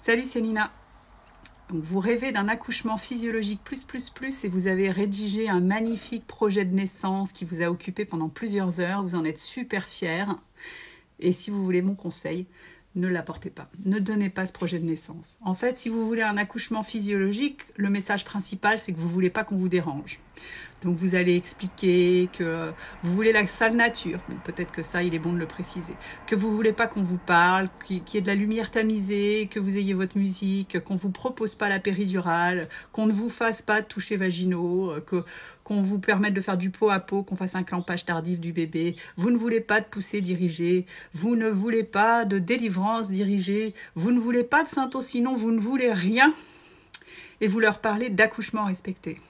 Salut, c'est Nina. Donc, vous rêvez d'un accouchement physiologique plus et vous avez rédigé un magnifique projet de naissance qui vous a occupé pendant plusieurs heures. Vous en êtes super fiers. Et si vous voulez mon conseil, ne l'apportez pas. Ne donnez pas ce projet de naissance. En fait, si vous voulez un accouchement physiologique, le message principal, c'est que vous ne voulez pas qu'on vous dérange. Donc vous allez expliquer que vous voulez la salle nature, peut-être que ça il est bon de le préciser, que vous ne voulez pas qu'on vous parle, qu'il y ait de la lumière tamisée, que vous ayez votre musique, qu'on ne vous propose pas la péridurale, qu'on ne vous fasse pas de touchés vaginaux, qu'on vous permette de faire du pot à pot, qu'on fasse un clampage tardif du bébé. Vous ne voulez pas de poussée dirigée, vous ne voulez pas de délivrance dirigée, vous ne voulez pas de syntocinon, vous ne voulez rien. Et vous leur parlez d'accouchement respecté.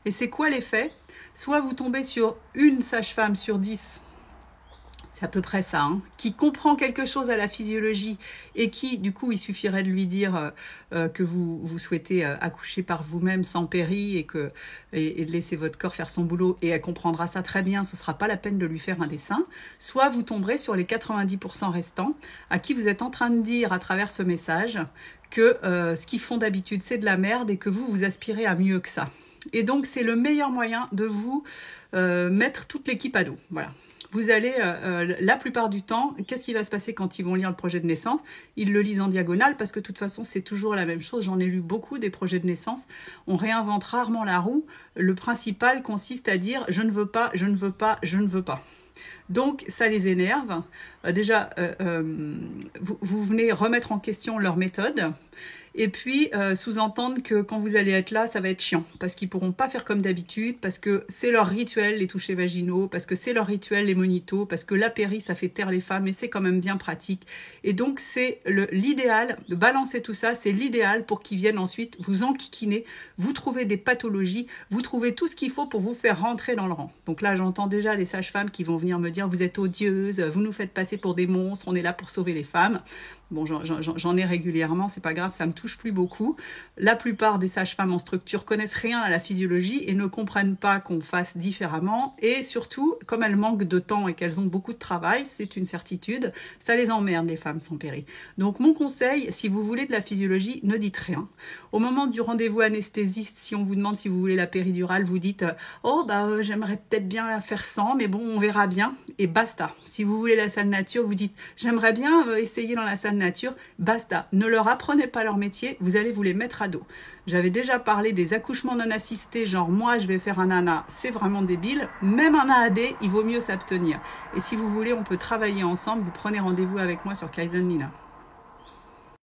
Et c'est quoi l'effet? Soit vous tombez sur une sage-femme sur 10, c'est à peu près ça, qui comprend quelque chose à la physiologie et qui, du coup, il suffirait de lui dire que vous souhaitez accoucher par vous-même sans péri et de laisser votre corps faire son boulot, et elle comprendra ça très bien, ce ne sera pas la peine de lui faire un dessin. Soit vous tomberez sur les 90% restants à qui vous êtes en train de dire à travers ce message que ce qu'ils font d'habitude, c'est de la merde et que vous aspirez à mieux que ça. Et donc, c'est le meilleur moyen de vous mettre toute l'équipe à dos. Voilà. Vous allez, la plupart du temps, qu'est-ce qui va se passer quand ils vont lire le projet de naissance? Ils le lisent en diagonale parce que de toute façon, c'est toujours la même chose. J'en ai lu beaucoup des projets de naissance. On réinvente rarement la roue. Le principal consiste à dire « je ne veux pas, je ne veux pas, je ne veux pas ». Donc, ça les énerve. Déjà, vous venez remettre en question leur méthode. Et puis, sous-entendre que quand vous allez être là, ça va être chiant. Parce qu'ils ne pourront pas faire comme d'habitude, parce que c'est leur rituel, les touchés vaginaux, parce que c'est leur rituel, les monitos, parce que la péri, ça fait taire les femmes, et c'est quand même bien pratique. Et donc, c'est l'idéal, de balancer tout ça, c'est l'idéal pour qu'ils viennent ensuite vous enquiquiner, vous trouver des pathologies, vous trouver tout ce qu'il faut pour vous faire rentrer dans le rang. Donc là, j'entends déjà les sages-femmes qui vont venir me dire « vous êtes odieuses, vous nous faites passer pour des monstres, on est là pour sauver les femmes ». Bon, j'en ai régulièrement, c'est pas grave, ça me touche plus beaucoup. La plupart des sages-femmes en structure connaissent rien à la physiologie et ne comprennent pas qu'on fasse différemment. Et surtout, comme elles manquent de temps et qu'elles ont beaucoup de travail, c'est une certitude, ça les emmerde les femmes sans péri. Donc mon conseil, si vous voulez de la physiologie, ne dites rien. Au moment du rendez-vous anesthésiste, si on vous demande si vous voulez la péridurale, vous dites « oh bah j'aimerais peut-être bien la faire sans, mais bon on verra bien » et basta. Si vous voulez la salle nature, vous dites « j'aimerais bien essayer dans la salle nature », basta. Ne leur apprenez pas leur métier, vous allez vous les mettre à dos. J'avais déjà parlé des accouchements non assistés, genre moi je vais faire un ANA, c'est vraiment débile. Même un AAD, il vaut mieux s'abstenir. Et si vous voulez, on peut travailler ensemble, vous prenez rendez-vous avec moi sur Kaizen Nina.